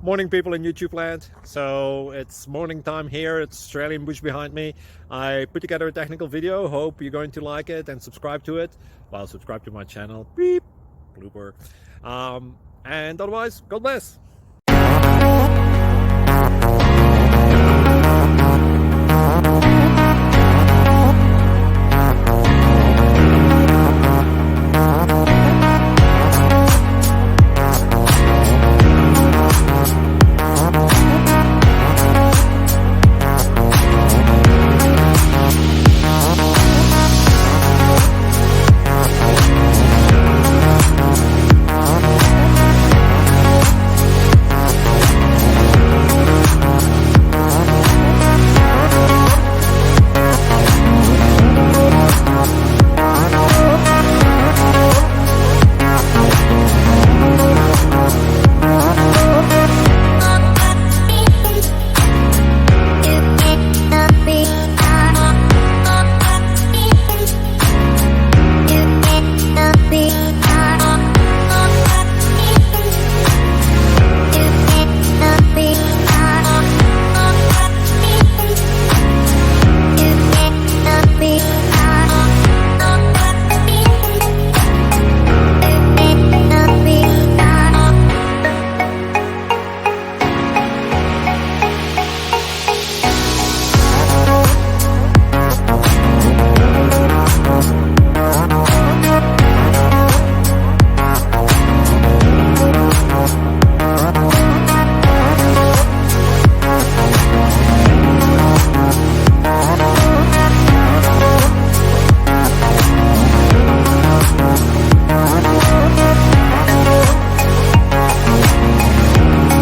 Morning, people in YouTube land. So it's morning time here. It's Australian bush behind me. I put together a technical video. Hope you're going to like it and subscribe to it. Well, subscribe to my channel. Beep, blooper. And otherwise, God bless.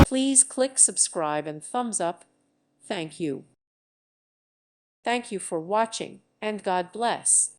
Please click subscribe and thumbs up. Thank you. Thank you for watching, and God bless.